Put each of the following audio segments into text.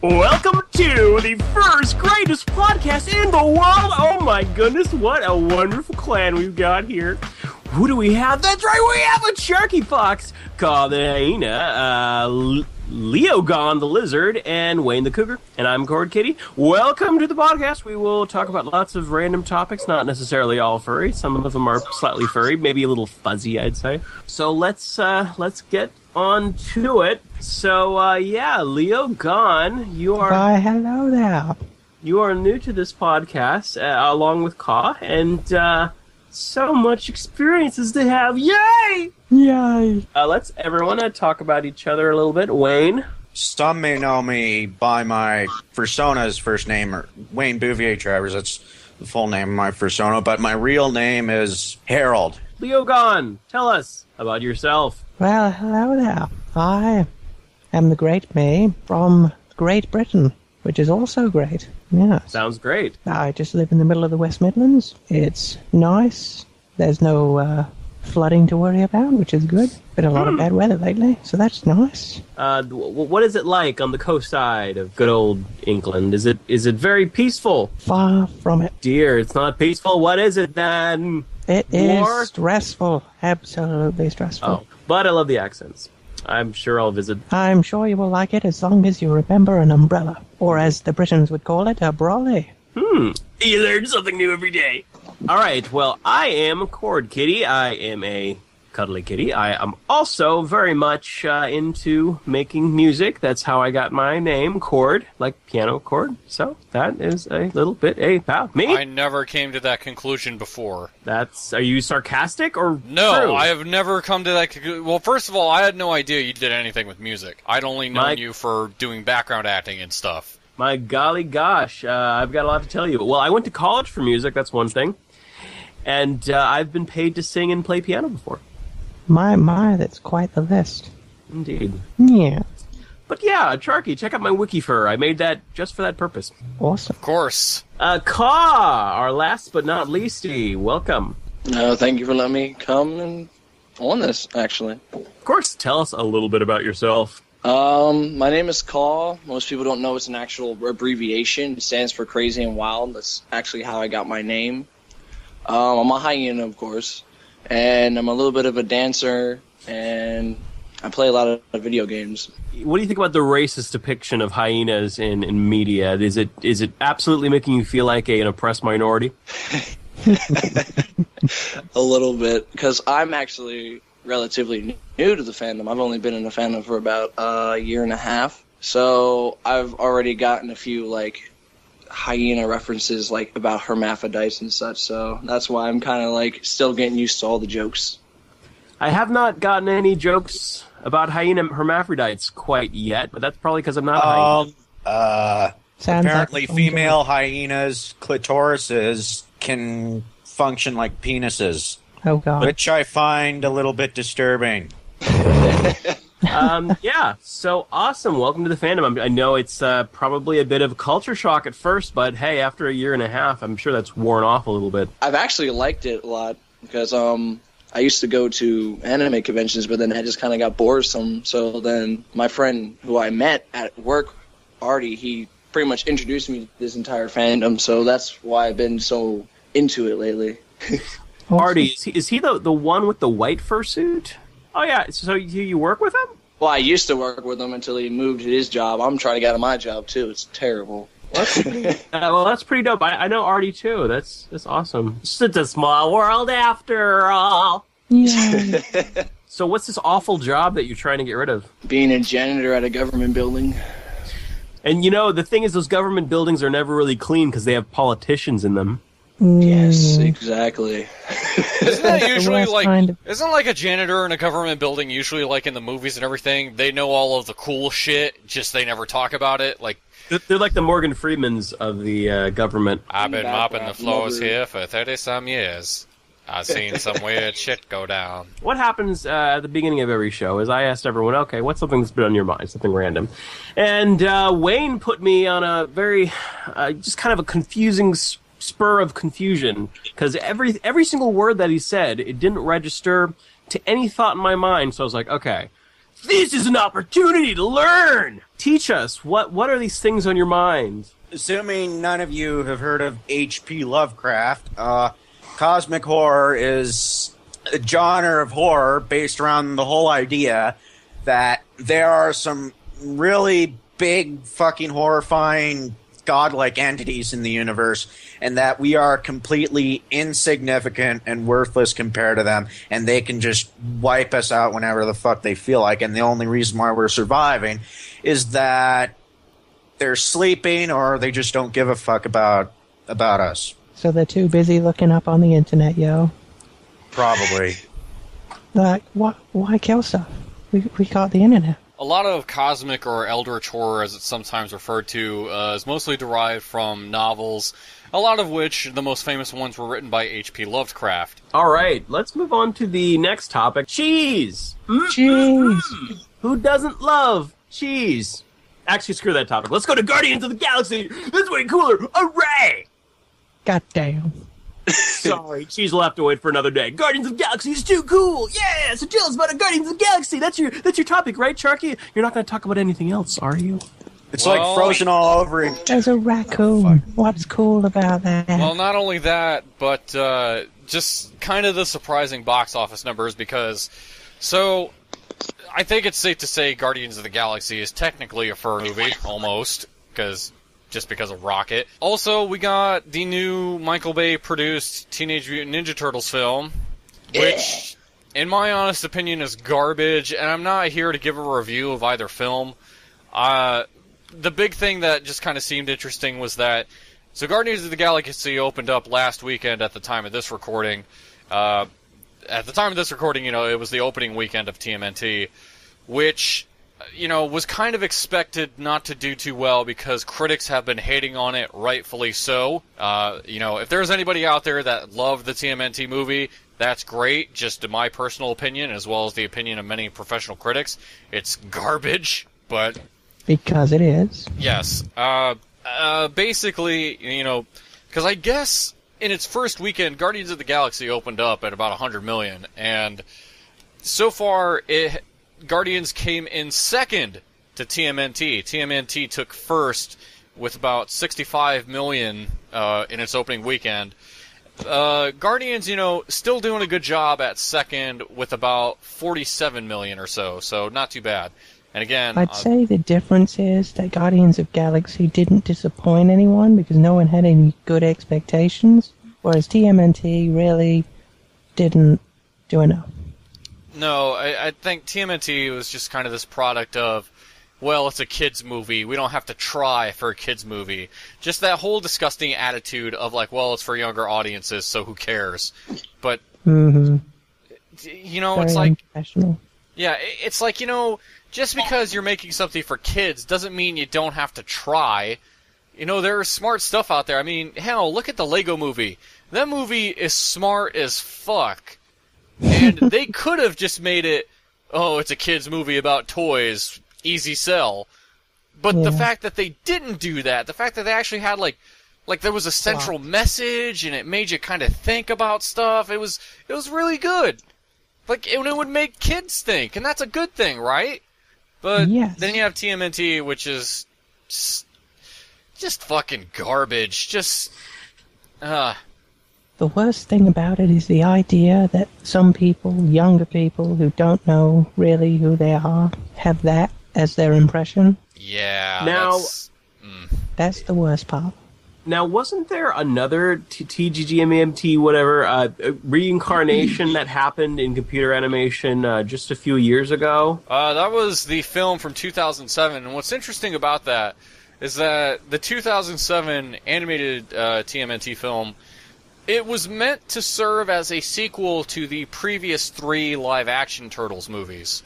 Welcome to the first greatest podcast in the world. Oh my goodness, what a wonderful clan we've got here. Who do we have? That's right, we have Acharky the Fox, called the Hyena, Leogon the Lizard, and Wayne the Cougar. And I'm Khord Kitty. Welcome to the podcast. We will talk about lots of random topics, not necessarily all furry. Some of them are slightly furry, maybe a little fuzzy, I'd say. So let's get on to it. So, Leogon, you are... Why, hello there. You are new to this podcast, along with Ka, and so much experiences to have. Yay! Yay! Let's everyone talk about each other a little bit. Wayne? Some may know me by my Fursona's first name, or Wayne Bouvier Travers. That's the full name of my Fursona, but my real name is Harold. Leogon, tell us about yourself. Well, hello there. I am the Great May from Great Britain, which is also great. Yeah. Sounds great. I just live in the middle of the West Midlands. It's nice. There's no flooding to worry about, which is good. Been a lot of bad weather lately, so that's nice. What is it like on the coast side of good old England? Is it very peaceful? Far from it. Dear, it's not peaceful. What is it then? It War? is stressful. Absolutely stressful. Oh, but I love the accents. I'm sure I'll visit. I'm sure you will like it as long as you remember an umbrella. Or as the Britons would call it, a brolly. You learn something new every day. All right, well, I am Khord Kitty. I am a cuddly kitty. I am also very much into making music. That's how I got my name, Khord, like piano chord. So that is a little bit about me. I never came to that conclusion before. Are you sarcastic or No, true? I have never come to that conclusion. Well, first of all, I had no idea you did anything with music. I'd only known you for doing background acting and stuff. My golly gosh, I've got a lot to tell you. Well, I went to college for music, that's one thing. And I've been paid to sing and play piano before. My, that's quite the list. Indeed. Yeah. But yeah, Acharky, check out my wiki fur. I made that just for that purpose. Awesome. Of course. Ka, our last but not leasty, welcome. Thank you for letting me come and on this, actually. Of course, tell us a little bit about yourself. My name is Ka. Most people don't know it's an actual abbreviation. It stands for Crazy and Wild. That's actually how I got my name. I'm a hyena, of course, and I'm a little bit of a dancer, and I play a lot of video games. What do you think about the racist depiction of hyenas in media? Is it absolutely making you feel like an oppressed minority? A little bit, because I'm actually relatively new to the fandom. I've only been in the fandom for about a year and a half, so I've already gotten a few, hyena references about hermaphrodites and such, so that's why I'm kind of still getting used to all the jokes. I have not gotten any jokes about hyena hermaphrodites quite yet, but that's probably because I'm not a hyena. Apparently female hyenas' clitorises can function like penises. Oh, God. Which I find a little bit disturbing. Yeah, so awesome. Welcome to the fandom. I know it's probably a bit of a culture shock at first, but hey, after a year and a half, I'm sure that's worn off a little bit. I've actually liked it a lot because I used to go to anime conventions, but then I just kind of got boresome. So then my friend who I met at work, Artie, he pretty much introduced me to this entire fandom, so that's why I've been so into it lately. Artie, is he the one with the white fursuit? Oh, yeah. So you work with him? Well, I used to work with him until he moved to his job. I'm trying to get out of my job, too. It's terrible. Well, that's pretty dope. I know Artie, too. That's awesome. It's a small world after all. Yeah. So what's this awful job that you're trying to get rid of? Being a janitor at a government building. And, the thing is, those government buildings are never really clean because they have politicians in them. Yes, exactly. Isn't that usually isn't a janitor in a government building usually in the movies and everything? They know all of the cool shit, just they never talk about it. They're like the Morgan Freemans of the government. I've been mopping the floors here for 30-some years. I've seen some weird shit go down. What happens at the beginning of every show is I asked everyone, okay, what's something that's been on your mind, something random? And Wayne put me on a very, just kind of a confusing spur of confusion, because every single word that he said, it didn't register to any thought in my mind. So I was like, okay, This is an opportunity to learn. Teach us, what are these things on your mind? Assuming none of you have heard of H.P. Lovecraft, cosmic horror is a genre of horror based around the whole idea that there are some really big, fucking horrifying, godlike entities in the universe, and that we are completely insignificant and worthless compared to them, and they can just wipe us out whenever the fuck they feel like, and the only reason why we're surviving is that they're sleeping or they just don't give a fuck about us. So they're too busy looking up on the internet, yo. Probably. Like, why kill stuff? We got the internet. A lot of cosmic or eldritch horror, as it's sometimes referred to, is mostly derived from novels, a lot of which, the most famous ones, were written by H.P. Lovecraft. All right, let's move on to the next topic. Cheese! Cheese! Who doesn't love cheese? Actually, screw that topic. Let's go to Guardians of the Galaxy! This is way cooler! Hooray! Goddamn. Sorry, cheese will have to wait for another day. Guardians of the Galaxy is too cool! Yeah! So tell us about Guardians of the Galaxy! That's your topic, right, Charky? You're not going to talk about anything else, are you? It's like Frozen all over again. There's a raccoon. What's cool about that? Well, not only that, but just kind of the surprising box office numbers, because... So, I think it's safe to say Guardians of the Galaxy is technically a fur movie, almost, because of Rocket. Also, we got the new Michael Bay-produced Teenage Mutant Ninja Turtles film, which, in my honest opinion, is garbage, and I'm not here to give a review of either film. The big thing that just kind of seemed interesting was that, so Guardians of the Galaxy opened up last weekend at the time of this recording. At the time of this recording, it was the opening weekend of TMNT, which... was kind of expected not to do too well because critics have been hating on it, rightfully so. If there's anybody out there that loved the TMNT movie, that's great. Just in my personal opinion, as well as the opinion of many professional critics, it's garbage, but... Because it is. Yes. Basically, because I guess in its first weekend, Guardians of the Galaxy opened up at about 100 million, and so far, Guardians came in second to TMNT. TMNT took first with about 65 million in its opening weekend. Guardians, still doing a good job at second with about 47 million or so not too bad. And again... I'd say the difference is that Guardians of Galaxy didn't disappoint anyone because no one had any good expectations, whereas TMNT really didn't do enough. No, I think TMNT was just kind of this product of, well, it's a kid's movie. We don't have to try for a kid's movie. Just that whole disgusting attitude of like, well, it's for younger audiences, so who cares? But, Very it's like... unprofessional. Yeah, it's like, just because you're making something for kids doesn't mean you don't have to try. There's smart stuff out there. I mean, hell, look at the Lego movie. That movie is smart as fuck. And they could have just made it, it's a kid's movie about toys, easy sell. But the fact that they didn't do that, the fact that they actually had, like there was a central message, and it made you kind of think about stuff, it was really good. It would make kids think, and that's a good thing, right? But then you have TMNT, which is just fucking garbage, The worst thing about it is the idea that some people, younger people who don't know really who they are, have that as their impression. Yeah. Now, that's the worst part. Now, wasn't there another TGGMMT, whatever, reincarnation that happened in computer animation just a few years ago? That was the film from 2007, and what's interesting about that is that the 2007 animated TMNT film, it was meant to serve as a sequel to the previous 3 live-action Turtles movies,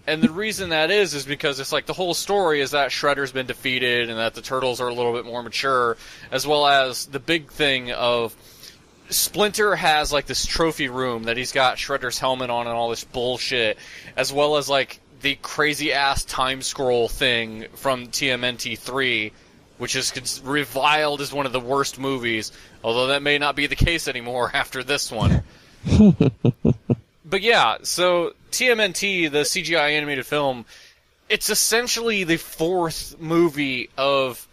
and the reason that is because it's like the whole story is that Shredder's been defeated and that the Turtles are a little bit more mature, as well as the big thing of Splinter has like this trophy room that he's got Shredder's helmet on and all this bullshit, as well as like the crazy-ass time scroll thing from TMNT 3, which is reviled as one of the worst movies, although that may not be the case anymore after this one. But yeah, so TMNT, the CGI animated film, it's essentially the fourth movie of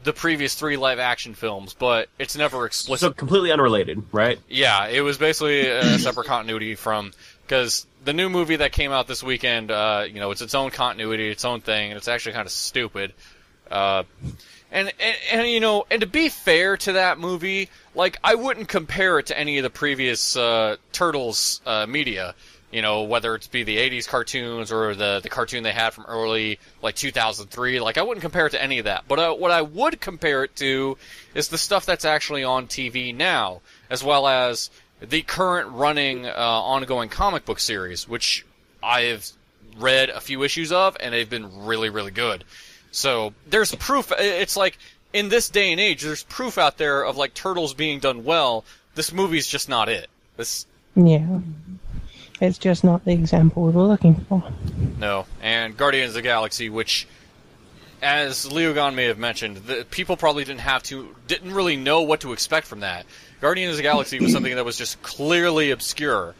the previous 3 live-action films, but it's never explicit. So completely unrelated, right? Yeah, it was basically a separate continuity from... Because the new movie that came out this weekend, it's its own continuity, its own thing, and it's actually kind of stupid. And to be fair to that movie, like, I wouldn't compare it to any of the previous Turtles media. Whether it's be the 80s cartoons or the cartoon they had from early, 2003. Like, I wouldn't compare it to any of that. But what I would compare it to is the stuff that's actually on TV now, as well as the current running, ongoing comic book series, which I've read a few issues of, and they've been really, really good. So, there's proof. It's like, in this day and age, there's proof out there of, Turtles being done well. This movie's just not it. Yeah. It's just not the example we were looking for. No, and Guardians of the Galaxy, which, as Leogon may have mentioned, people probably didn't really know what to expect from that. Guardians of the Galaxy was something that was just clearly obscure.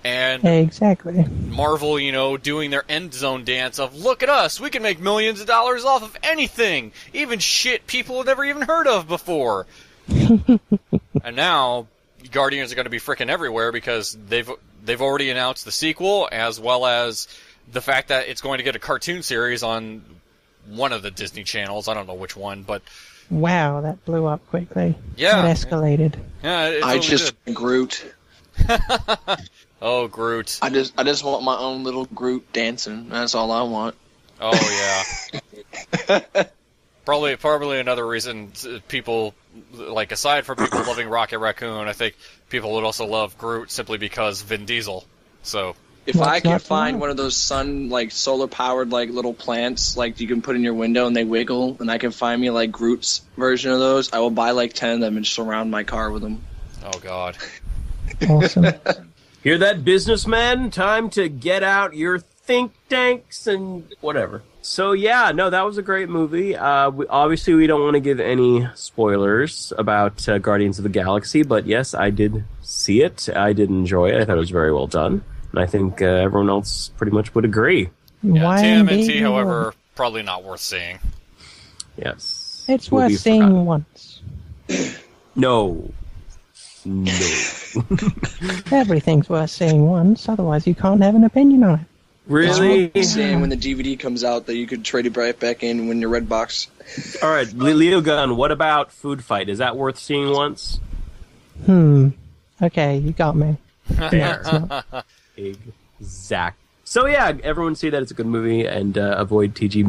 And exactly. Marvel, doing their end zone dance of, look at us, we can make millions of dollars off of anything, even shit people have never even heard of before. And now, Guardians are going to be frickin' everywhere because they've already announced the sequel, as well as the fact that it's going to get a cartoon series on one of the Disney channels. I don't know which one, but... Wow, that blew up quickly. Yeah. It escalated. Yeah, I just... Groot. Oh, Groot. I just want my own little Groot dancing. That's all I want. Oh, yeah. Probably another reason people, aside from people loving Rocket Raccoon, I think people would also love Groot simply because Vin Diesel. So... If I can find one of those solar-powered, little plants, you can put in your window and they wiggle, and I can find me, Groot's version of those, I will buy, 10 of them and surround my car with them. Oh, God. Awesome. Hear that, businessman? Time to get out your think tanks and whatever. So, yeah, no, that was a great movie. Obviously, we don't want to give any spoilers about Guardians of the Galaxy, but yes, I did see it. I did enjoy it. I thought it was very well done. And I think everyone else pretty much would agree. Yeah, Why TMNT, however, probably not worth seeing. Yes. It's worth seeing once. No. Everything's worth seeing once, otherwise you can't have an opinion on it. Really? Saying when the DVD comes out that you could trade it right back in when your red box. All right, Leogon, what about Food Fight? Is that worth seeing once? Okay, you got me. Fair. Exact. So yeah, everyone see that it's a good movie and avoid TG,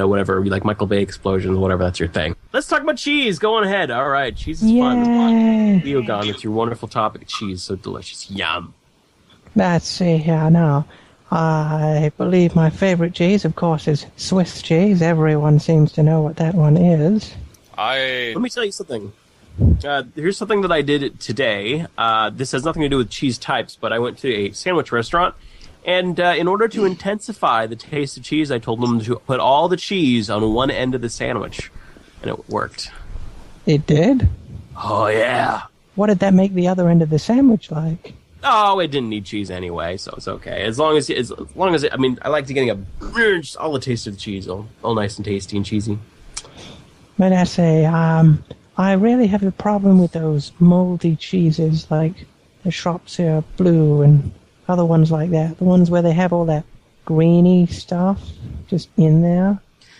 whatever, like Michael Bay explosions, whatever, that's your thing. Let's talk about cheese. Go on ahead. All right, cheese is fun. Leogon, it's your wonderful topic. Cheese, so delicious. Yum. Let's see here now. I believe my favorite cheese, of course, is Swiss cheese. Everyone seems to know what that one is. Let me tell you something. Here's something that I did today. This has nothing to do with cheese types, but I went to a sandwich restaurant, and in order to intensify the taste of cheese, I told them to put all the cheese on one end of the sandwich, and it worked. It did? Oh, yeah. What did that make the other end of the sandwich like? Oh, it didn't need cheese anyway, so it's okay. As long as I mean, I like to getting just all the taste of the cheese, all nice and tasty and cheesy. But I say, I really have a problem with those moldy cheeses, like the Shropshire Blue and other ones like that. The ones where they have all that greeny stuff just in there.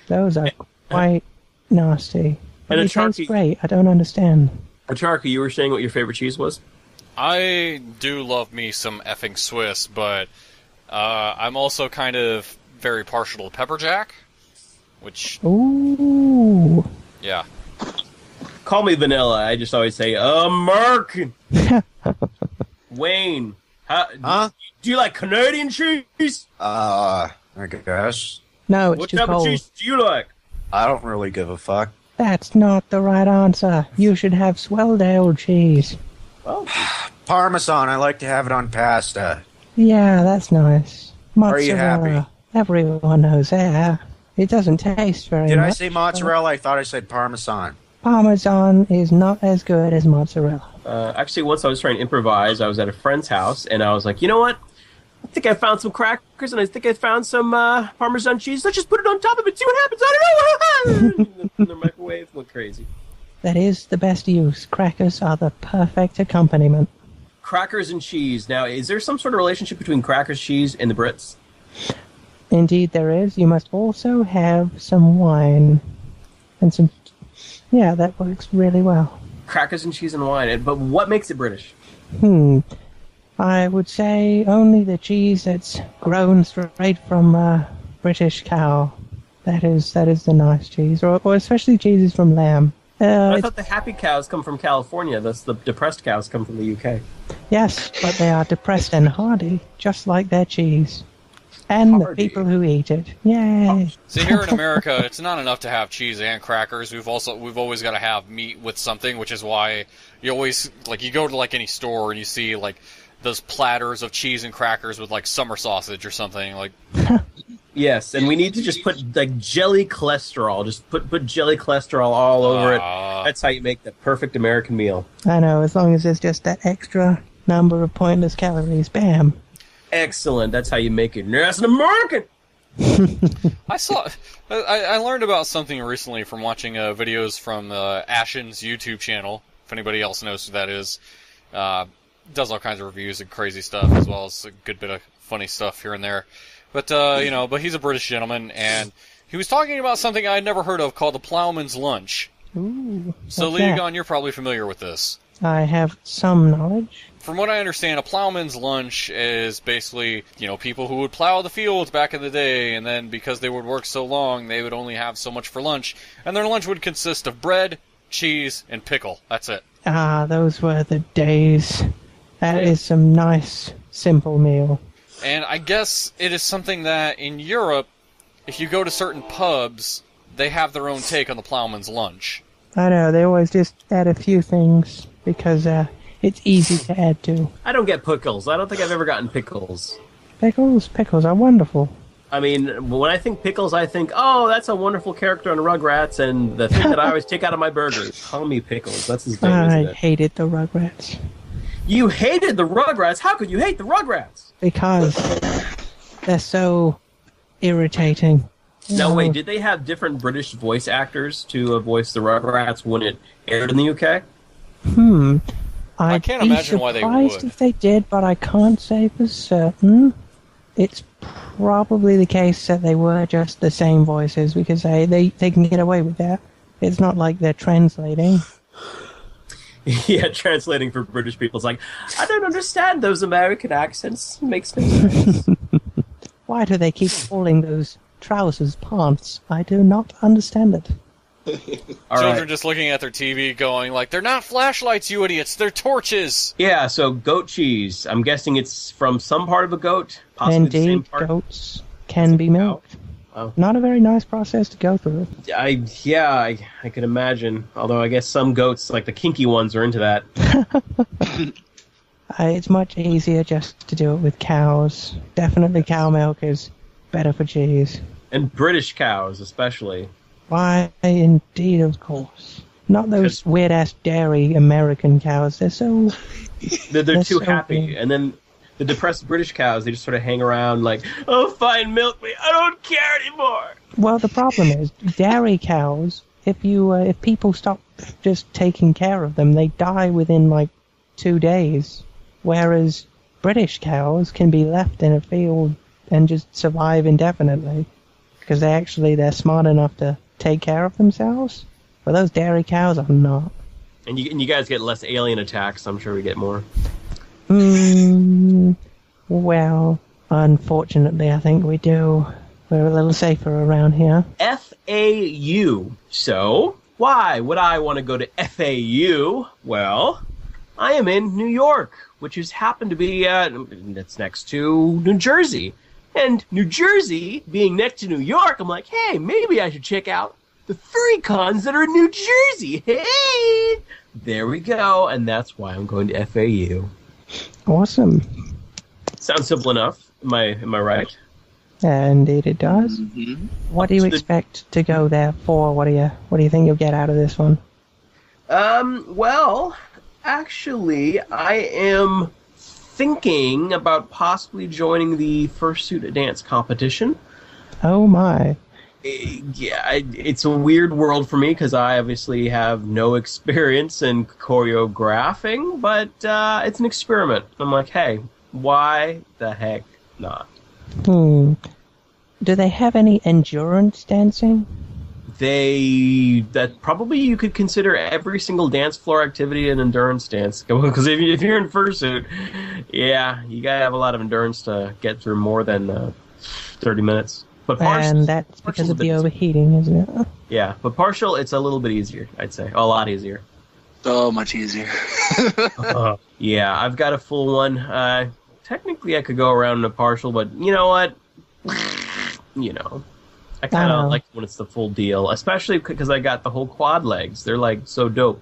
Those are quite nasty. But it tastes great. I don't understand. Acharky, you were saying what your favorite cheese was? I do love me some effing Swiss, but I'm also kind of very partial to pepper jack, which... Ooh. Yeah. Call me vanilla. I just always say, American. Wayne. Huh? Do you like Canadian cheese? I guess. No, it's What too type cold. of cheese do you like? I don't really give a fuck. That's not the right answer. You should have Swelldale cheese. Well, Parmesan, I like to have it on pasta. Yeah, that's nice. Are you Mozzarella. happy? Everyone knows that. It doesn't taste very Did much. I say mozzarella? I thought I said Parmesan. Parmesan is not as good as mozzarella. actually, once I was trying to improvise, I was at a friend's house, and I was like, you know what? think I found some crackers, and I think I found some Parmesan cheese. Let's just put it on top of it, see what happens. I don't know. In the microwave, went crazy. That is the best use. Crackers are the perfect accompaniment. Crackers and cheese. Now, is there some sort of relationship between crackers, cheese, and the Brits? Indeed there is. You must also have some wine. And some... Yeah, that works really well. Crackers and cheese and wine. But what makes it British? I would say only the cheese that's grown straight from a British cow. That is the nice cheese. Or especially cheeses from lamb. I thought the happy cows come from California. Thus the depressed cows come from the UK. Yes, but they are depressed and hardy, just like their cheese. And the people who eat it. Yay! See, here in America, it's not enough to have cheese and crackers. We've always got to have meat with something, which is why you always, like, you go to, like, any store and you see, like, those platters of cheese and crackers with, like, summer sausage or something, like... Yes, and we need to just put, like, jelly cholesterol. Just put jelly cholesterol all over it. That's how you make the perfect American meal. I know, as long as there's just that extra number of pointless calories. Bam! Excellent. That's how you make it. That's an American! I learned about something recently from watching videos from Ashen's YouTube channel, if anybody else knows who that is. Does all kinds of reviews and crazy stuff, as well as a good bit of funny stuff here and there. But, but he's a British gentleman, and he was talking about something I'd never heard of called the Ploughman's Lunch. Ooh. So, Leogon, you're probably familiar with this. I have some knowledge. From what I understand, a ploughman's lunch is basically, people who would plow the fields back in the day, and then because they would work so long, they would only have so much for lunch, and their lunch would consist of bread, cheese, and pickle. That's it. Ah, those were the days. That is some nice, simple meal. And I guess it is something that in Europe, if you go to certain pubs, they have their own take on the ploughman's lunch. I know, they always just add a few things because it's easy to add to. I don't get pickles. I don't think I've ever gotten pickles. Pickles are wonderful. I mean, when I think pickles, I think, oh, that's a wonderful character on Rugrats, and the thing that I always take out of my burgers. Call me pickles. That's his name, isn't it? I hated the Rugrats. You hated the Rugrats? How could you hate the Rugrats? Because they're so irritating. No, wait, did they have different British voice actors to voice the Rugrats when it aired in the UK? I can't imagine why they would. I'd be surprised if they did, but I can't say for certain. It's probably the case that they were just the same voices, because they can get away with that. It's not like they're translating. Yeah, translating for British people is like, I don't understand those American accents. Makes no sense. Why do they keep calling those trousers pants? I do not understand it. Children just looking at their TV going, like, they're not flashlights, you idiots, they're torches! Yeah, so goat cheese. I'm guessing it's from some part of a goat? Possibly Indeed, the same part? goats can be milked. Wow. Not a very nice process to go through. I can imagine. Although I guess some goats, like the kinky ones, are into that. It's much easier just to do it with cows. Definitely cow milk is better for cheese. And British cows, especially. Why, indeed, of course. Not those weird-ass dairy American cows. They're so... They're too so happy. big. And then the depressed British cows, they just sort of hang around like, oh, fine, milk me. I don't care anymore. Well, the problem is, dairy cows, if people stop just taking care of them, they die within, 2 days. Whereas British cows can be left in a field and just survive indefinitely. Because they're smart enough to take care of themselves. But those dairy cows are not. And you guys get less alien attacks. I'm sure we get more. Well, unfortunately, I think we do. We're a little safer around here. FAU. So, why would I want to go to FAU? Well, I am in New York, which has happened to be, that's next to New Jersey. And New Jersey, being next to New York, I'm like, hey, maybe I should check out the furry cons that are in New Jersey. Hey! There we go, and that's why I'm going to FAU. Awesome. Sounds simple enough. Am I right? Indeed it does. Mm-hmm. What do you expect to go there for? What do you think you'll get out of this one? Well, actually, I am thinking about possibly joining the Fursuit dance competition. Oh my. Yeah, it's a weird world for me because I obviously have no experience in choreographing, but it's an experiment. I'm like, hey, why the heck not? Do they have any endurance dancing? That probably you could consider every single dance floor activity an endurance dance. Because if you're in Fursuit, yeah, you gotta have a lot of endurance to get through more than 30 minutes. But And that's because of the overheating, isn't it? Yeah, but partial, it's a little bit easier, I'd say. A lot easier. So much easier. Yeah, I've got a full one. Technically, I could go around in a partial, but you know what? I kind of like when it's the full deal, especially because I got the whole quad legs. They're like so dope.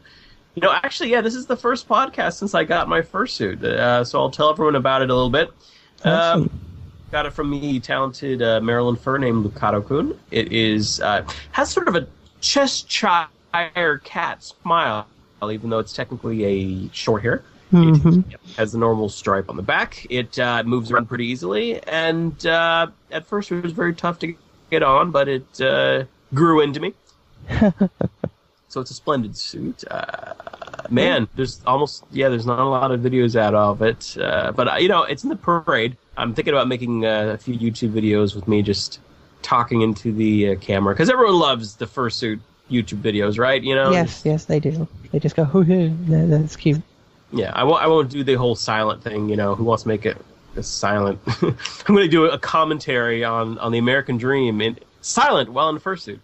Actually, yeah, this is the first podcast since I got my fursuit, so I'll tell everyone about it a little bit. Awesome. Got it from the talented Maryland fur named Lucado-kun. It has sort of a Cheshire cat smile, even though it's technically a short hair. Mm-hmm. It has the normal stripe on the back. It moves around pretty easily, and at first it was very tough to get on, but it grew into me. So it's a splendid suit. Man, there's not a lot of videos out of it, but it's in the parade. I'm thinking about making a few YouTube videos with me just talking into the camera, because everyone loves the Fursuit YouTube videos, right? Yes, they do. They just go, hoo-hoo, that's cute. Yeah, I won't do the whole silent thing, who wants to make it silent. I'm going to do a commentary on the American Dream in silent while in Fursuit.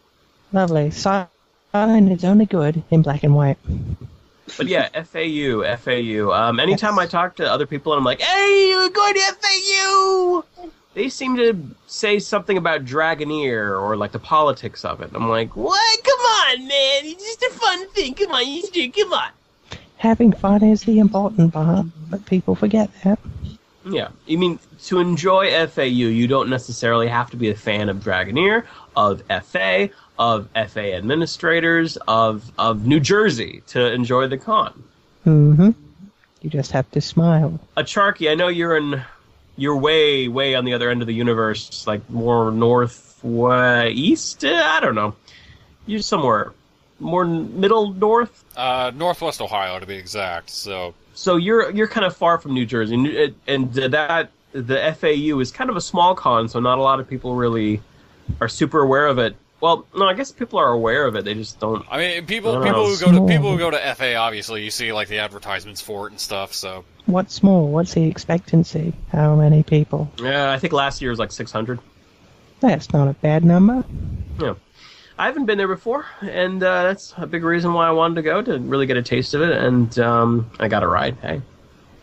Lovely. Silent is only good in black and white. But yeah, FAU. Anytime I talk to other people and I'm like, hey, you're going to FAU! They seem to say something about Dragoneer or like the politics of it. I'm like, what? Come on, man. It's just a fun thing. Come on. Having fun is the important part, but people forget that. Yeah. You mean, to enjoy FAU, you don't necessarily have to be a fan of Dragoneer, of FA, of FA administrators, of New Jersey to enjoy the con. Mm-hmm. You just have to smile. Acharky, I know you're way, way on the other end of the universe, like more northeast? I don't know. You're somewhere more middle north? Northwest Ohio, to be exact, so you're kind of far from New Jersey, and the FAU is kind of a small con, so not a lot of people really are super aware of it. Well, no, I guess people are aware of it. They just don't. I mean, people who go to FA, obviously, you see like the advertisements for it and stuff. So what's small? What's the expectancy? How many people? Yeah, I think last year was like 600. That's not a bad number. Yeah, I haven't been there before, and that's a big reason why I wanted to go, to really get a taste of it. And I got a ride. Hey,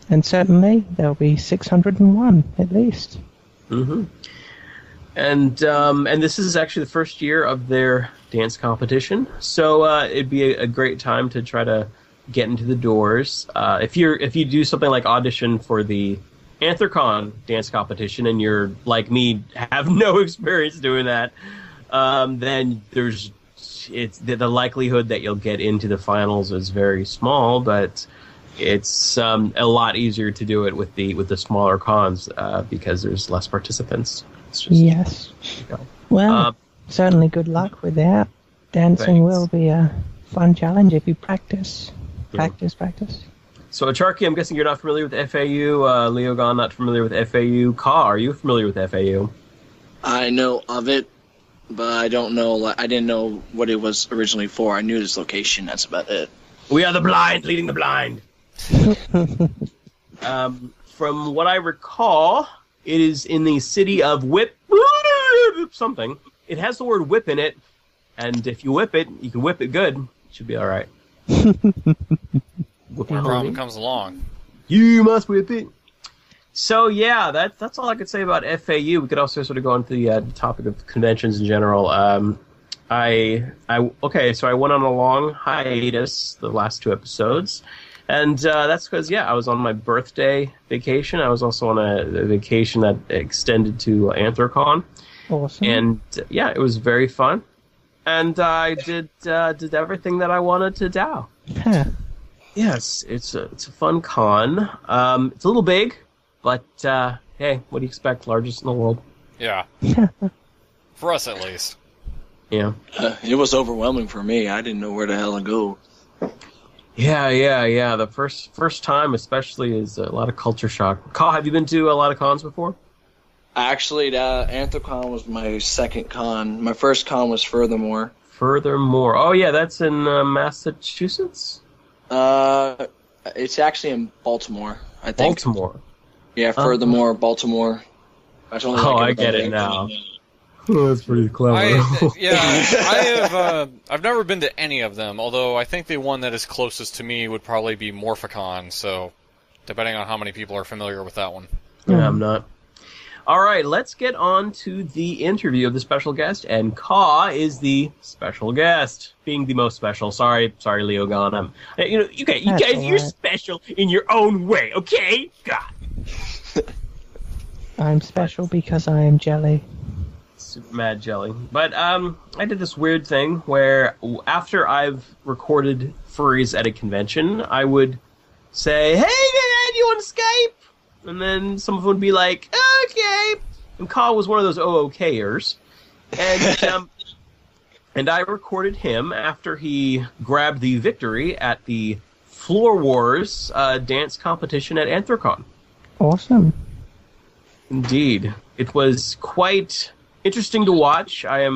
and certainly there'll be 601 at least. Mm-hmm. And this is actually the first year of their dance competition, so it'd be a great time to try to get into the doors. If you do something like audition for the AnthroCon dance competition, and you're like me, have no experience doing that, then the likelihood that you'll get into the finals is very small, but it's a lot easier to do it with the smaller cons because there's less participants. Yes. Well, certainly good luck with that. Dancing thanks. will be a fun challenge if you practice. Practice. So, Acharky, I'm guessing you're not familiar with FAU. Leogon, not familiar with FAU. Ka, are you familiar with FAU? I know of it, but I don't know. I didn't know what it was originally for. I knew its location. That's about it. We are the blind, leading the blind. From what I recall, it is in the city of Whip something. It has the word whip in it, and if you whip it, you can whip it good. It should be all right. problem comes along. You must whip it. So yeah, that's all I could say about FAU. We could also sort of go into the topic of conventions in general. So I went on a long hiatus the last 2 episodes. And that's because, I was on my birthday vacation. I was also on a vacation that extended to AnthroCon. Awesome. And, it was very fun. And I did everything that I wanted to do. Huh. Yes, it's a fun con. It's a little big. But, hey, what do you expect? Largest in the world. Yeah. For us, at least. Yeah. It was overwhelming for me. I didn't know where the hell to go. Yeah. The first time, especially, is a lot of culture shock. Have you been to a lot of cons before? Actually, AnthroCon was my second con. My first con was Furthermore. Oh, yeah, that's in Massachusetts? It's actually in Baltimore, I think. Baltimore? Yeah, Furthermore, Baltimore. I get it now. Oh, that's pretty clever. I've never been to any of them, although I think the one that is closest to me would probably be Morphicon, so depending on how many people are familiar with that one. Yeah, I'm not. All right, let's get on to the interview of the special guest, and Ka is the special guest, being the most special. Sorry, Leogon. You guys, you're special in your own way, okay? God. I'm special because I am jelly. Super mad jelly. But I did this weird thing where after I've recorded furries at a convention, I would say, "Hey, man, you want to Skype?" And then some of them would be like, "Okay." And Ka was one of those OOKers. And and I recorded him after he grabbed the victory at the Floorwars dance competition at AnthroCon. Awesome. Indeed. It was quite interesting to watch. I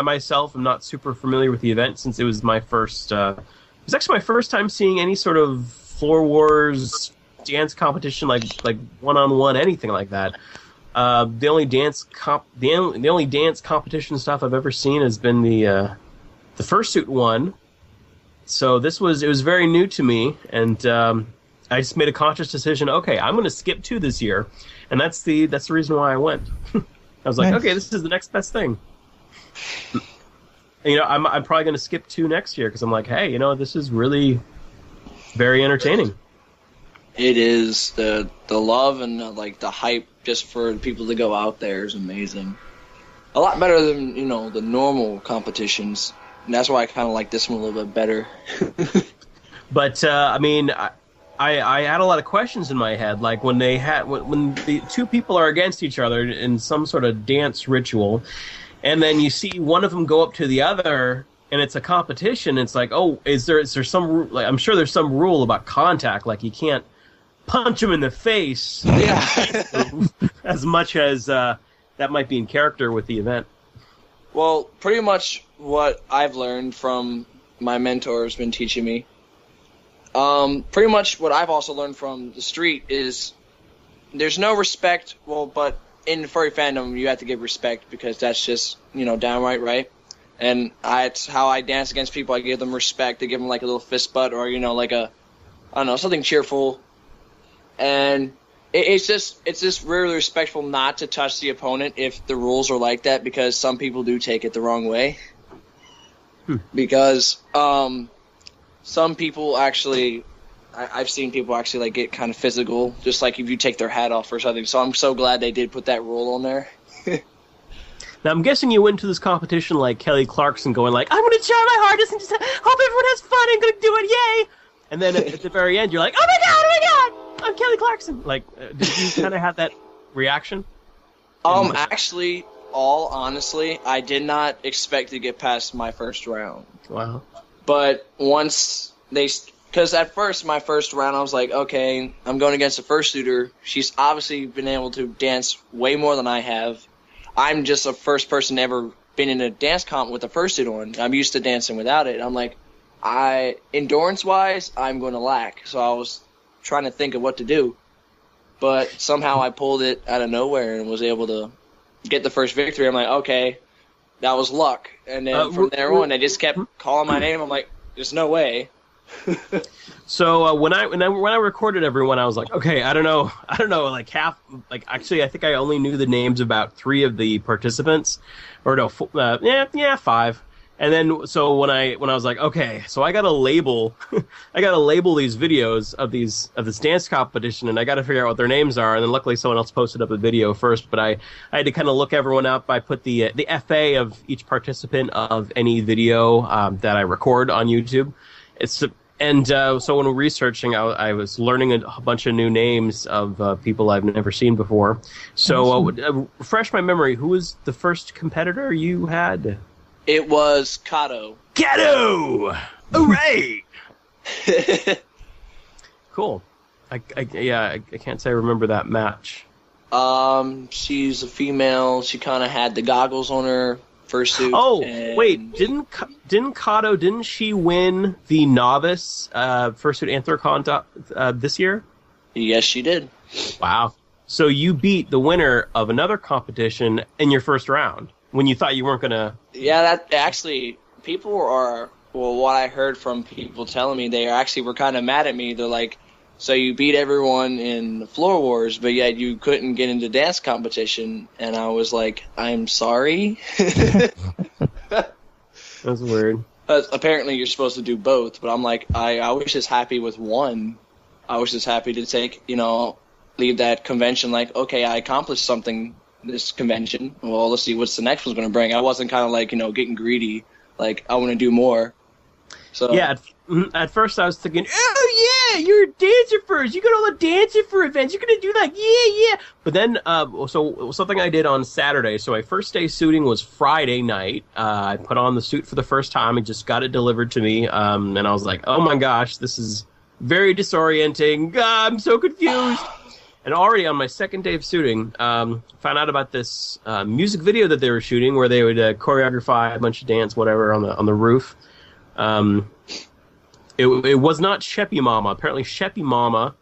myself am not super familiar with the event since it was my first... it was actually my first time seeing any sort of Floorwars dance competition, like one-on-one, anything like that. The only dance competition stuff I've ever seen has been the Fursuit one. So it was very new to me, and I just made a conscious decision. Okay, I'm going to skip 2 this year, and that's the reason why I went. I was like, Nice. okay, this is the next best thing. I'm probably going to skip 2 next year because I'm like, hey, this is really very entertaining. It is. The love and the hype just for people to go out there is amazing. A lot better than the normal competitions, and that's why I kind of like this one a little bit better. But I had a lot of questions in my head, like when the 2 people are against each other in some sort of dance ritual, and then you see one of them go up to the other, and it's a competition. It's like, oh, is there some? Like, I'm sure there's some rule about contact, like you can't punch him in the face. Yeah. As much as that might be in character with the event. Well, pretty much what I've learned from my mentor has been teaching me. Pretty much what I've also learned from the street is there's no respect. Well, but in furry fandom, you have to give respect because that's just, downright right. And it's how I dance against people. I give them respect. I give them like a little fist butt or, something cheerful. And it's just really respectful not to touch the opponent if the rules are like that, because some people do take it the wrong way. Because some people actually, I've seen people actually get kind of physical, just like if you take their hat off or something. So I'm so glad they did put that rule on there. Now, I'm guessing you went to this competition like Kelly Clarkson going like, I'm going to try my hardest and just hope everyone has fun. I'm going to do it. Yay. And then at the very end, you're like, oh my God, I'm Kelly Clarkson. Like, did you kind of have that reaction? Actually, honestly, I did not expect to get past my first round. Wow. But once because at first, my first round, I was like, okay, I'm going against a fursuiter. She's obviously been able to dance way more than I have. I'm just the first person ever been in a dance comp with a fursuit on. I'm used to dancing without it. I'm like, endurance-wise, I'm going to lack. So I was trying to think of what to do. But somehow I pulled it out of nowhere and was able to get the first victory. I'm like, okay, that was luck. And then from there on, they just kept calling my name. I'm like, there's no way. So when I recorded everyone, I was like, okay, I don't know, actually, I think I only knew the names about 3 of the participants, or no, 5. And then, so when I was like, okay, so I gotta label these videos of this dance competition, and I gotta figure out what their names are. And then luckily someone else posted up a video first, but I had to kind of look everyone up. I put the FA of each participant of any video that I record on YouTube. And so when researching, I was learning a bunch of new names of people I've never seen before. So refresh my memory. Who was the first competitor you had? It was Kato. Kato! Hooray! Cool. I can't say I remember that match. She's a female. She kind of had the goggles on her fursuit. Oh, wait! Didn't Kato? Didn't she win the novice Fursuit AnthroCon this year? Yes, she did. Wow! So you beat the winner of another competition in your first round when you thought you weren't gonna. Yeah, that actually people are. Well, what I heard from people telling me, they actually were kind of mad at me. They're like, so you beat everyone in the Floorwars, but yet you couldn't get into dance competition. And I was like, I'm sorry. That's weird. Apparently you're supposed to do both, but I'm like, I was just happy with one. I was just happy to take, leave that convention like, okay, I accomplished something this convention. Well, let's see what's the next one's going to bring. I wasn't kind of like, getting greedy. Like, I want to do more. So yeah, at first I was thinking, oh yeah, you're a dancer first. You got all the dancing for events. You're gonna do that, yeah. But then, so something I did on Saturday. So my first day suiting was Friday night. I put on the suit for the first time and just got it delivered to me. And I was like, oh my gosh, this is very disorienting. I'm so confused. And already on my second day of suiting, found out about this music video that they were shooting where they would choreograph a bunch of dance, whatever, on the roof. It was not Sheppy Mama. Apparently, Sheppy Mama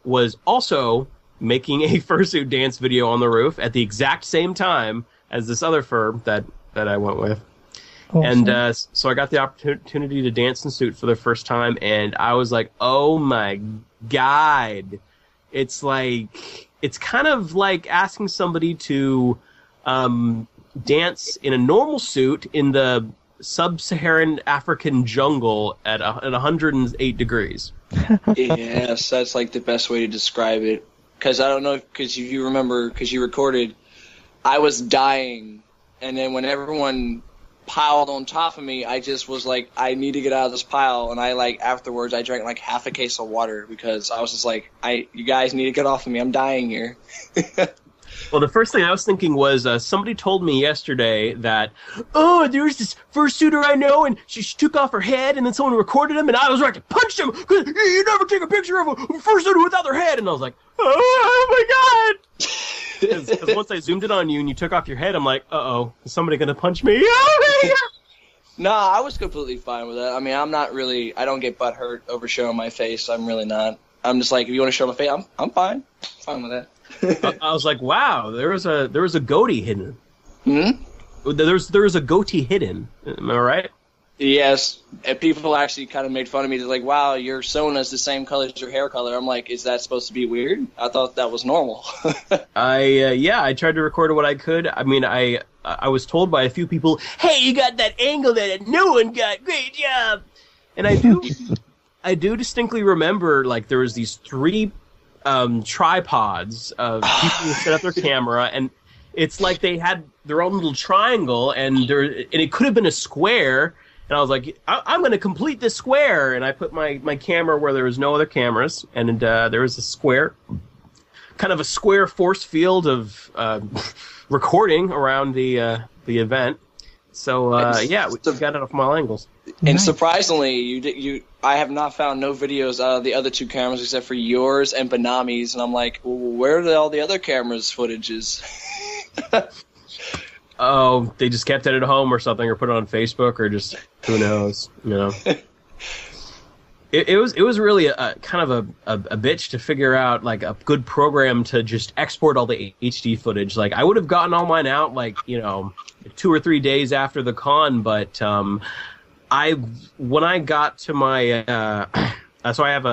was also making a fursuit dance video on the roof at the exact same time as this other fur that I went with. Awesome. And so I got the opportunity to dance in suit for the first time, and I was like, oh my God. It's kind of like asking somebody to dance in a normal suit in the sub-Saharan African jungle at 108 degrees. Yes, that's like the best way to describe it. Because I don't know, because you remember, because you recorded, I was dying, and then when everyone piled on top of me, I just was like, I need to get out of this pile, and afterwards I drank like half a case of water because I was just like, you guys need to get off of me, I'm dying here. Well, the first thing I was thinking was somebody told me yesterday that, there's this fursuiter I know, and she took off her head, and then someone recorded him, and I was ready to punch him, because you never take a picture of a fursuiter without their head, and I was like, oh my God! Because once I zoomed in on you and you took off your head, I'm like, uh-oh, is somebody going to punch me? No, I was completely fine with that. I mean, I don't get butt hurt over showing my face. I'm really not. I'm just like, if you want to show my face, I'm fine. I'm fine with that. I was like, wow, there was a goatee hidden. Hmm? There was a goatee hidden. Am I right? Yes. And people actually kind of made fun of me. They're like, wow, your sona's the same color as your hair color. I'm like, is that supposed to be weird? I thought that was normal. I tried to record what I could. I mean, I was told by a few people, hey, you got that angle that no one got. Great job. And I do distinctly remember, like, there was these 3 tripods of people who set up their camera, and it's like they had their own little triangle, and it could have been a square, and I was like, I'm going to complete this square, and I put my camera where there was no other cameras, and there was a square, kind of a square force field of recording around the event. So we got it off all angles. And surprisingly, I have not found no videos out of the other 2 cameras except for yours and Banami's, and I'm like, where are all the other cameras' footages? Oh, they just kept it at home or something, or put it on Facebook, or just who knows, It was really a kind of a bitch to figure out like a good program to just export all the HD footage. Like I would have gotten all mine out 2 or 3 days after the con, but when I got to my so I have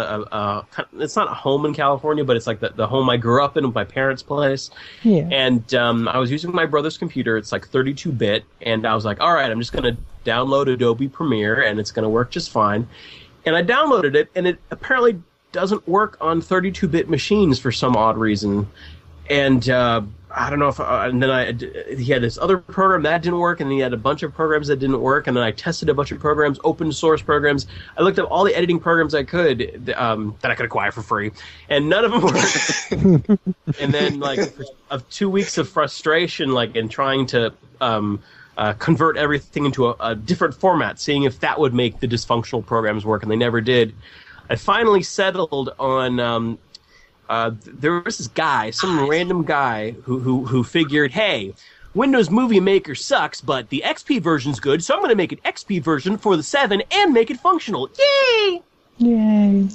it's not a home in California, but it's like the home I grew up in with my parents' place. Yeah. And I was using my brother's computer. It's like 32-bit, and I was like, all right, I'm just gonna download Adobe Premiere, and it's gonna work just fine. And I downloaded it, and it apparently doesn't work on 32-bit machines for some odd reason. And I don't know if, and then he had this other program that didn't work, and then he had a bunch of programs that didn't work, and then I tested a bunch of programs, open source programs. I looked up all the editing programs I could that I could acquire for free, and none of them worked. And then, like, of 2 weeks of frustration, like, in trying to convert everything into a different format, seeing if that would make the dysfunctional programs work, and they never did. I finally settled on. There was this guy, some random guy, who figured, hey, Windows Movie Maker sucks, but the XP version's good, so I'm going to make an XP version for the 7 and make it functional. Yay! Yay.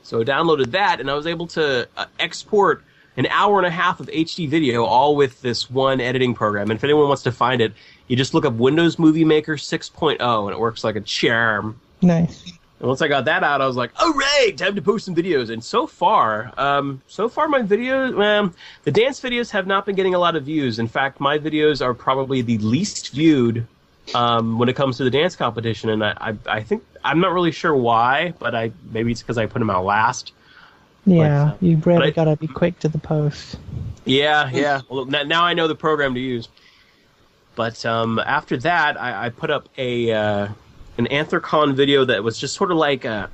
So I downloaded that, and I was able to export an hour and a half of HD video, all with this one editing program. And if anyone wants to find it, you just look up Windows Movie Maker 6.0, and it works like a charm. Nice. And once I got that out, I was like, all right, time to post some videos. And so far my videos, the dance videos have not been getting a lot of views. In fact, my videos are probably the least viewed when it comes to the dance competition. And I think, I'm not really sure why, but maybe it's because I put them out last. Yeah, you really got to be quick to the post. Yeah. Well, now I know the program to use. But after that, I put up an AnthroCon video that was just sort of like an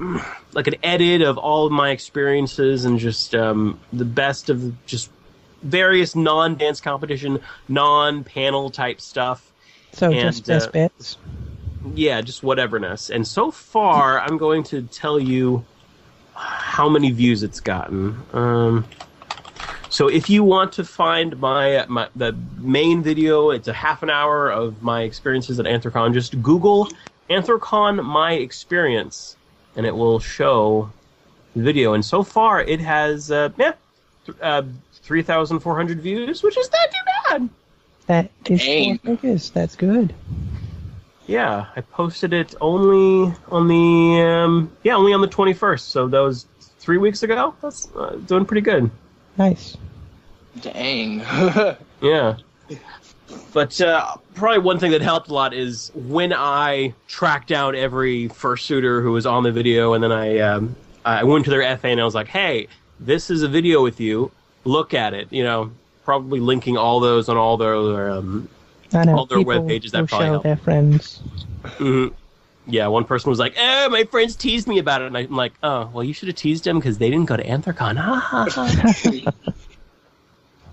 edit of all of my experiences and just the best of just various non-dance competition, non-panel type stuff. So just best bits? Yeah, just whateverness. And so far, I'm going to tell you how many views it's gotten. So if you want to find the main video, it's a half an hour of my experiences at AnthroCon. Just Google AnthroCon My Experience, and it will show the video. And so far, it has 3,400 views, which is not too bad. That is four figures. That's good. Yeah, I posted it only on the 21st. So that was 3 weeks ago. That's doing pretty good. Nice. Dang. Yeah. But probably one thing that helped a lot is when I tracked down every fursuiter who was on the video, and then I went to their FA and I was like, hey, this is a video with you. Look at it. You know, probably linking all those on all their web pages. That probably helped. Their friends. Mm-hmm. Yeah, one person was like, "Oh, my friends teased me about it," and I'm like, "Oh, well, you should have teased them because they didn't go to AnthroCon."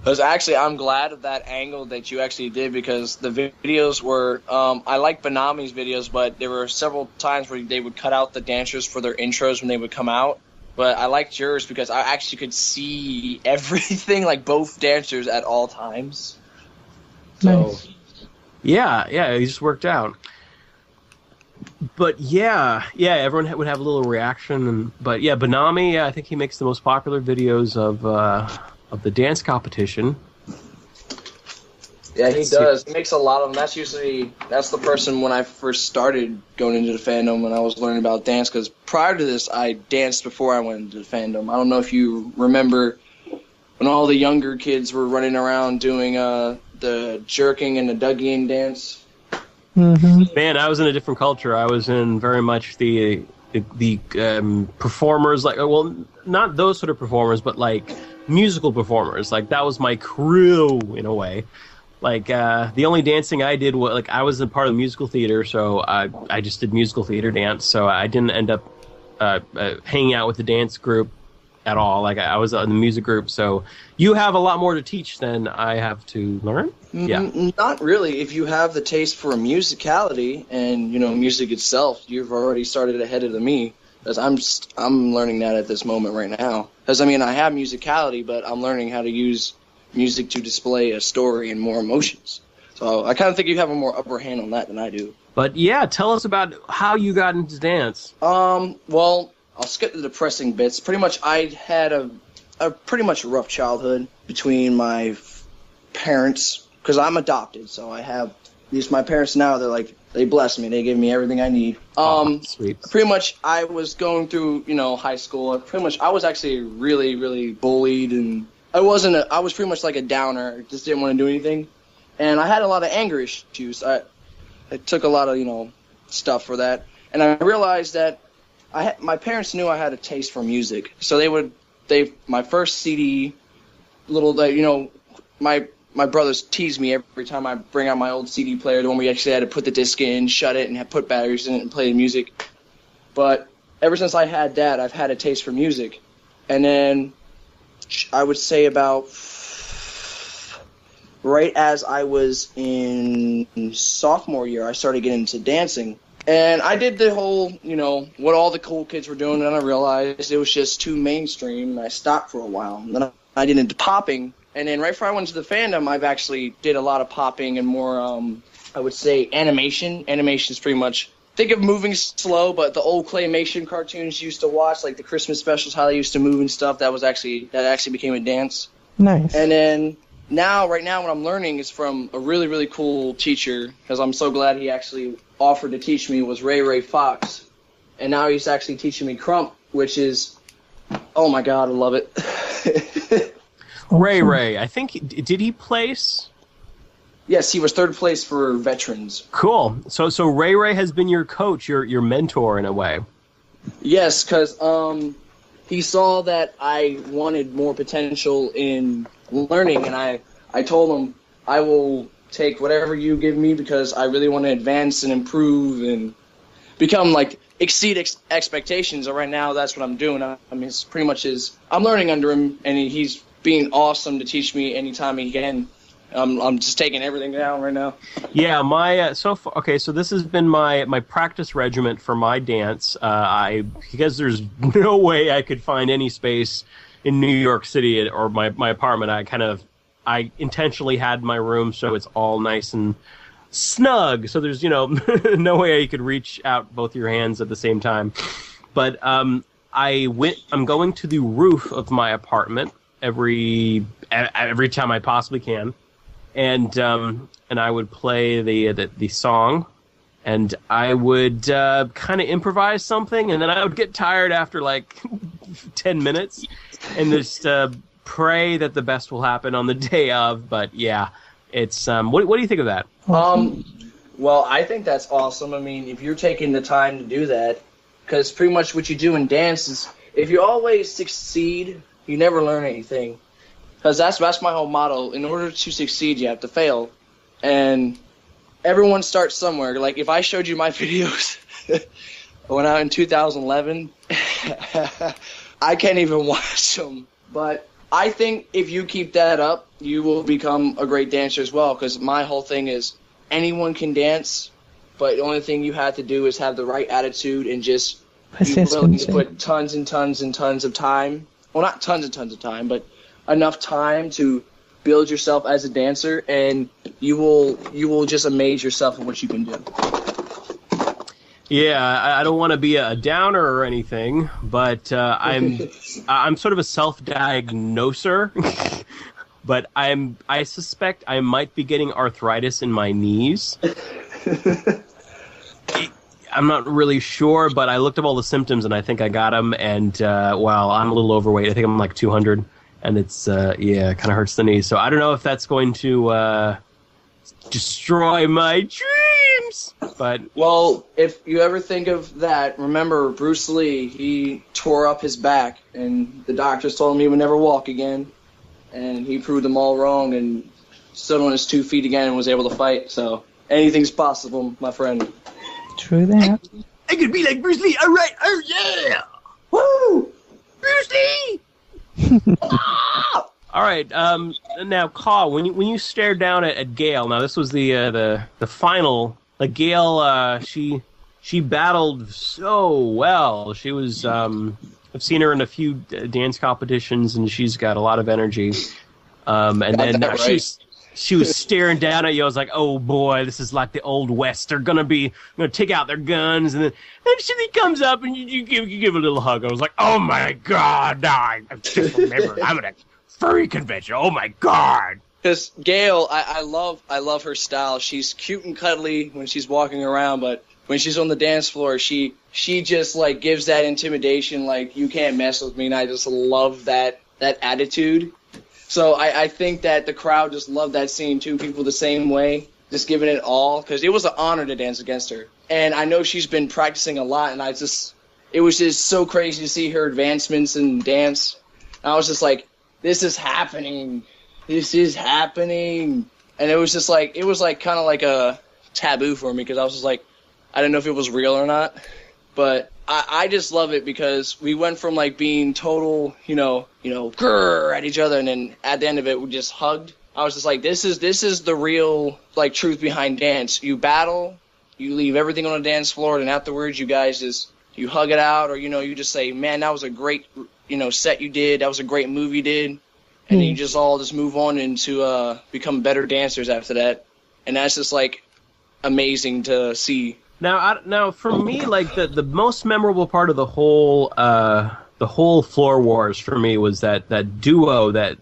Because actually, I'm glad of that angle that you actually did, because the videos were, I like Banami's videos, but there were several times where they would cut out the dancers for their intros when they would come out. But I liked yours because I actually could see everything, like both dancers at all times. So, Nice. Yeah, it just worked out. But yeah, everyone would have a little reaction. But yeah, Banami, I think he makes the most popular videos of the dance competition. yeah, he does. He makes a lot of them. That's the person when I first started going into the fandom when I was learning about dance. Because prior to this, I danced before I went into the fandom. I don't know if you remember when all the younger kids were running around doing the jerking and the Dougie dance. Mm-hmm. Man, I was in a different culture. I was in very much the performers, like, well, not those sort of performers, but like musical performers. Like, that was my crew in a way. Like, the only dancing I did was, like, I was a part of the musical theater, so I just did musical theater dance. So I didn't end up hanging out with the dance group at all. Like, I was in the music group. So you have a lot more to teach than I have to learn. Yeah. Not really. If you have the taste for musicality and, music itself, you've already started ahead of me. Because I'm learning that at this moment right now. Because, I have musicality, but I'm learning how to use music to display a story and more emotions. So I kind of think you have a more upper hand on that than I do. But yeah, tell us about how you got into dance. Well, I'll skip the depressing bits. Pretty much I had a pretty much rough childhood between my parents, because I'm adopted, so I have, at least my parents now, they bless me. They give me everything I need. Sweet. Pretty much I was going through, high school. Pretty much I was actually really, really bullied, and I was pretty much like a downer. Just didn't want to do anything. And I had a lot of anger issues. I took a lot of, stuff for that. And I realized that my parents knew I had a taste for music. So my first CD, my my brothers tease me every time I bring out my old CD player, the one where you actually had to put the disc in, shut it, and have put batteries in it and play the music. But ever since I had that, I've had a taste for music. And then I would say about right as I was in sophomore year, I started getting into dancing. And I did the whole, what all the cool kids were doing, and I realized it was just too mainstream, and I stopped for a while. And then I did into popping. And then right before I went to the fandom, I've actually did a lot of popping and more, I would say, animation. Animation is pretty much, think of moving slow, but the old claymation cartoons you used to watch, like the Christmas specials, how they used to move and stuff, that actually became a dance. Nice. And then right now, what I'm learning is from a really, really cool teacher, because I'm so glad he actually offered to teach me, was Ray Fox. And now he's actually teaching me Crump, which is, oh my God, I love it. Ray, I think, did he place? Yes, he was third place for veterans. Cool. So Ray has been your coach, your mentor in a way. Yes, because he saw that I wanted more potential in learning, and I told him I will take whatever you give me because I really want to advance and improve and become exceed expectations. And right now, that's what I'm doing. I mean, it's pretty much I'm learning under him, and he's being awesome to teach me anytime he can. I'm just taking everything down right now. Yeah, so this has been my practice regiment for my dance. Because there's no way I could find any space in New York City or my apartment. I intentionally had my room so it's all nice and snug. So there's no way you could reach out both your hands at the same time. But I'm going to the roof of my apartment every time I possibly can, and I would play the song, and I would kind of improvise something, and then I would get tired after 10 minutes, and just pray that the best will happen on the day of. But yeah, it's what do you think of that? Well, I think that's awesome. I mean, if you're taking the time to do that, because pretty much what you do in dance is if you always succeed, you never learn anything. Because that's my whole motto. In order to succeed, you have to fail. And everyone starts somewhere. Like, if I showed you my videos when I was in 2011, I can't even watch them. But I think if you keep that up, you will become a great dancer as well. Because my whole thing is anyone can dance, but the only thing you have to do is have the right attitude and just be willing to put tons and tons and tons of time. Well, not tons and tons of time, but enough time to build yourself as a dancer, and you will just amaze yourself at what you can do. Yeah, I don't want to be a downer or anything, but I'm sort of a self-diagnoser. But I suspect I might be getting arthritis in my knees. I'm not really sure, but I looked up all the symptoms, and I think I got them. And I'm a little overweight. I think I'm 200, and it's it kind of hurts the knees. So I don't know if that's going to destroy my dreams. But well, if you ever think of that, remember Bruce Lee. He tore up his back, and the doctors told him he would never walk again. And he proved them all wrong, and stood on his 2 feet again and was able to fight. So anything's possible, my friend. True that. I could be like Bruce Lee. All right. Oh, yeah. Woo! Bruce Lee! All right. Now, Carl, when you stared down at Gail, now this was the final. Like, Gail, she battled so well. She was, I've seen her in a few dance competitions, and she's got a lot of energy. And then she was staring down at you. I was like, oh boy, this is like the old West. They're gonna take out their guns, and then she comes up and you give a little hug. I was like, oh my god, I just remembered. I'm at a furry convention. Oh my god. Because Gail, I love her style. She's cute and cuddly when she's walking around, but when she's on the dance floor, she just gives that intimidation, you can't mess with me, and I just love that attitude. So I think that the crowd just loved that scene too. People the same way, just giving it all, because it was an honor to dance against her. And I know she's been practicing a lot, and it was just so crazy to see her advancements in dance. And I was just like, this is happening. this is happening. And it was just like, it was like kind of like a taboo for me because I was just like, I didn't know if it was real or not. But I just love it because we went from like being total, grrr at each other, and then at the end of it, we just hugged. I was just like, this is the real like truth behind dance. You battle, you leave everything on the dance floor, and afterwards, you guys you hug it out, or you just say, man, that was a great set you did. That was a great move you did, and then you just all just move on into become better dancers after that, and that's just like amazing to see. Now, for me, like the most memorable part of the whole Floorwars for me was that duo that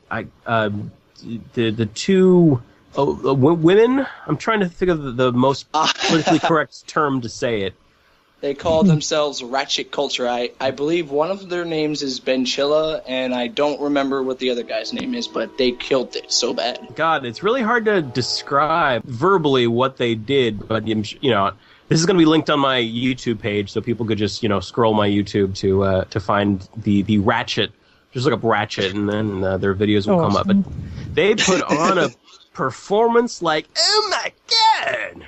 the two women. I'm trying to think of the most politically correct term to say it. They call themselves Ratchet Culture. I believe one of their names is Benchilla, and I don't remember what the other guy's name is, but they killed it so bad. God, it's really hard to describe verbally what they did, but this is going to be linked on my YouTube page, so people could just scroll my YouTube to find the Ratchet. Just look up Ratchet, and then their videos will come up. But they put on a performance like, oh my god!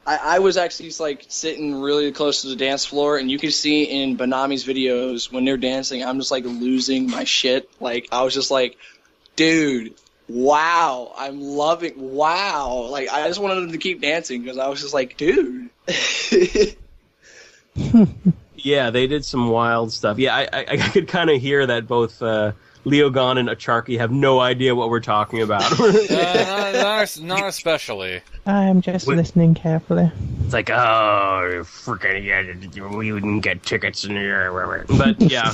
I was actually like sitting really close to the dance floor, and you can see in Banami's videos when they're dancing, I'm just like losing my shit. Like I was just like, dude, wow, I'm loving, wow. Like I just wanted them to keep dancing because I was just like, dude. Yeah, they did some wild stuff. Yeah, I could kind of hear that both Leogon and Acharky have no idea what we're talking about. Not especially. I'm just listening carefully. It's like, oh, freaking, we didn't get tickets in here. But yeah.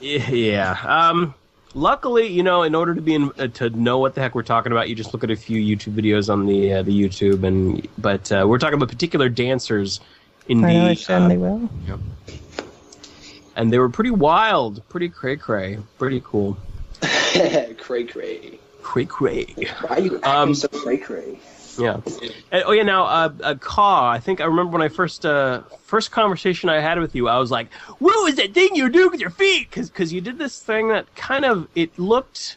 Yeah. Luckily, in order to be to know what the heck we're talking about, you just look at a few YouTube videos on the YouTube, but we're talking about particular dancers in I know it certainly will. Yep. And they were pretty wild, pretty cray-cray, pretty cool. Cray-cray. Cray-cray. Why are you acting so cray-cray? Yeah. And, now, Caw, I think I remember when I first conversation I had with you, I was like, what was that thing you do with your feet? Because you did this thing that kind of, it looked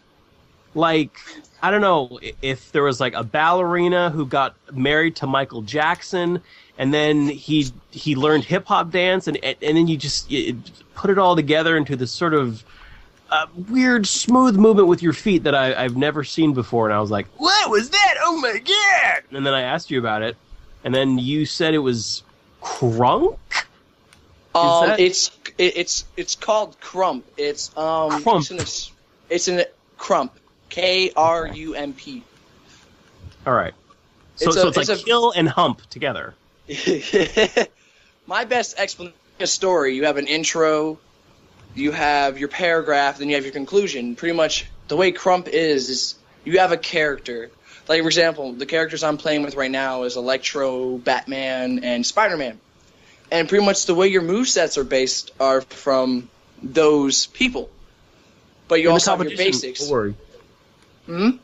like, I don't know, if there was like a ballerina who got married to Michael Jackson, and then he learned hip-hop dance, and then you just put it all together into this sort of weird, smooth movement with your feet that I've never seen before, and I was like, what was that? Oh my god! And then I asked you about it, and then you said it was crunk? It's called crump. It's crump. It's in crump. KRUMP. All right. So it's like kill and hump together. My best explanation of story, you have an intro, you have your paragraph, then you have your conclusion. Pretty much the way crump is you have a character. Like, for example, the characters I'm playing with right now is Electro, Batman, and Spider-Man. And pretty much the way your movesets are based are from those people. But you also have your basics. What were you?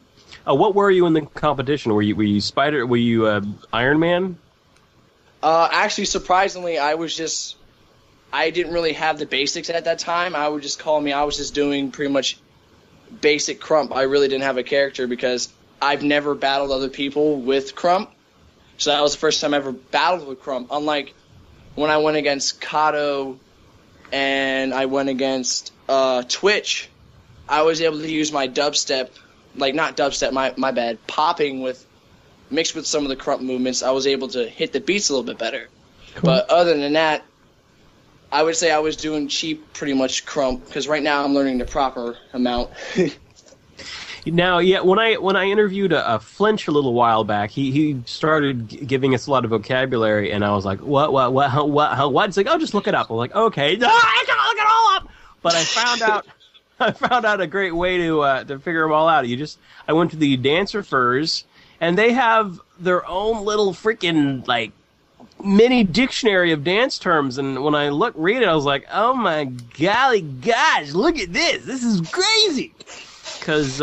What were you in the competition? Were you Spider? Were you Iron Man? Actually, surprisingly, I didn't really have the basics at that time. I would just call me. I was just doing pretty much basic crump. I really didn't have a character because I've never battled other people with crump. So that was the first time I ever battled with crump. Unlike when I went against Kato and I went against Twitch, I was able to use my dubstep, like not dubstep, my bad, popping with mixed with some of the crump movements. I was able to hit the beats a little bit better. Cool. But other than that, I would say I was doing cheap, pretty much crump, because right now I'm learning the proper amount. Now, yeah, when I interviewed a Flinch a little while back, he started giving us a lot of vocabulary, and I was like, what? It's like, oh, just look it up. I'm like, okay, no, I gotta look it all up. But I found out a great way to figure them all out. I went to the Dancer Furs, and they have their own little freaking like mini dictionary of dance terms, and when I read it, I was like, oh my golly gosh, look at this. This is crazy. Because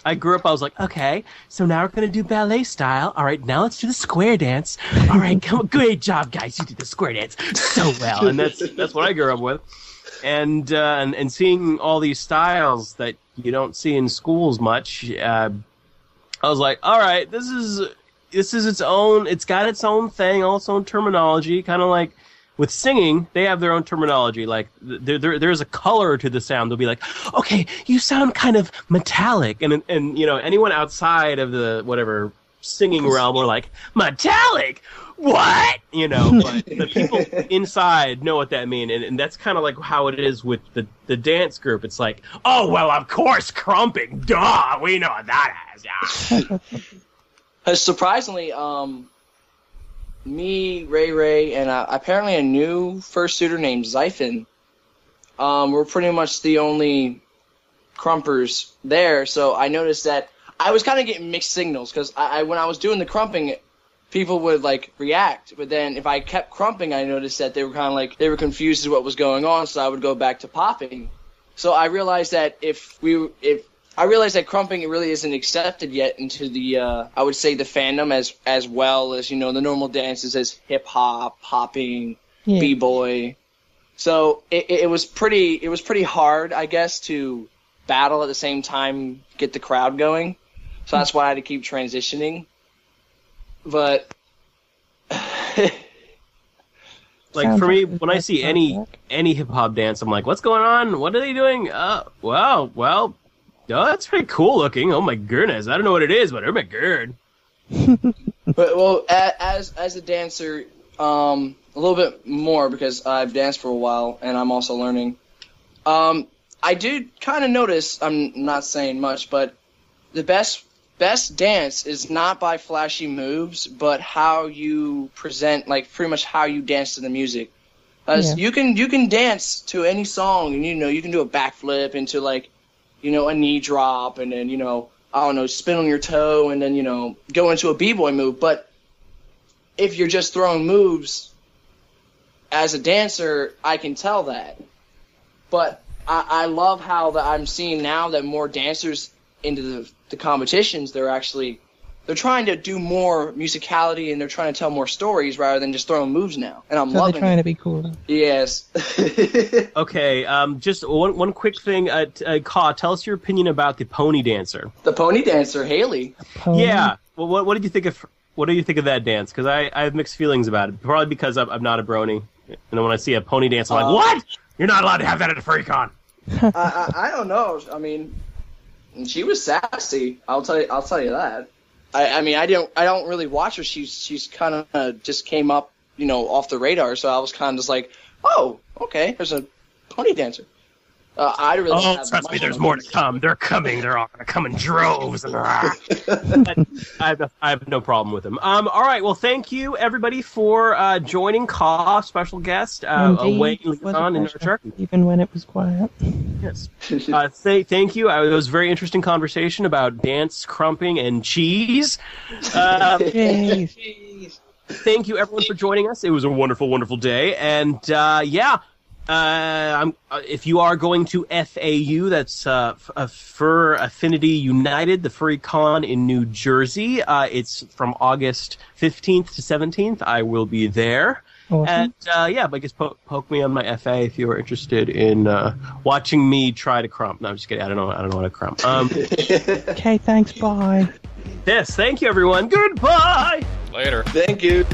I grew up, I was like, okay, so now we're going to do ballet style. All right, now let's do the square dance. All right, come on, great job, guys. You did the square dance so well. And that's what I grew up with. And seeing all these styles that you don't see in schools much. I was like, all right, this is its own. It's got its own thing, all its own terminology. Kind of like with singing, they have their own terminology. Like there's a color to the sound. They'll be like, okay, you sound kind of metallic, and anyone outside of the whatever singing realm are like, metallic. What? But the people inside know what that means, and that's kind of like how it is with the dance group. It's like, oh, well, of course, crumping, duh, we know what that is, yeah. Surprisingly, me, Ray, and apparently a new fursuiter named Zyphon, we're pretty much the only crumpers there, so I noticed that I was kind of getting mixed signals, because when I was doing the crumping, people would react, but then if I kept crumping, I noticed that they were kind of they were confused as to what was going on, so I would go back to popping. So I realized that that crumping really isn't accepted yet into the I would say the fandom as well as the normal dances as hip hop, popping, b-boy. So it was pretty hard, I guess, to battle at the same time, get the crowd going. So that's why I had to keep transitioning. But for me, when I see any hip hop dance, I'm like, what's going on? What are they doing? Well, that's pretty cool looking. Oh my goodness, I don't know what it is, but oh my god. Well, as a dancer, a little bit more because I've danced for a while and I'm also learning. I do kind of notice. I'm not saying much, but the best dance is not by flashy moves, but how you present, pretty much how you dance to the music. You can dance to any song, and you can do a backflip into a knee drop, and then I don't know, spin on your toe, and then go into a b-boy move. But if you're just throwing moves as a dancer, I can tell that. But I love how that I'm seeing now that more dancers into the competitions, they're trying to do more musicality, and they're trying to tell more stories rather than just throwing moves now. And I'm loving it. They're trying to be cool. Yes. Okay, just one quick thing. Khord, tell us your opinion about the pony dancer. The pony dancer, Haley. Yeah. Well, what did you think of that dance? Because I have mixed feelings about it. Probably because I'm not a brony, and when I see a pony dance, I'm like, what? You're not allowed to have that at a FurryCon. I don't know. I mean, she was sassy. I'll tell you that. I don't really watch her. She's kind of just came up, off the radar. So I was kind of just like, oh, okay, there's a pony dancer. I really. Oh, trust me, there's more to come. They're coming. They're all going to come in droves. And I have no problem with them. All right. Well, thank you everybody for joining. Khord, special guest, away Leogon in Acharky. Even when it was quiet. Yes. Thank you. It was a very interesting conversation about dance, crumping, and cheese. Cheese. Thank you everyone for joining us. It was a wonderful, wonderful day, and if you are going to FAU, that's Fur Affinity United, the FurryCon in New Jersey. It's from August 15th to 17th. I will be there. Awesome. And I guess poke me on my FA if you are interested in watching me try to crump. No, I'm just kidding. I don't know how to crump. Okay, thanks. Bye. Yes, thank you everyone. Goodbye. Later. Thank you.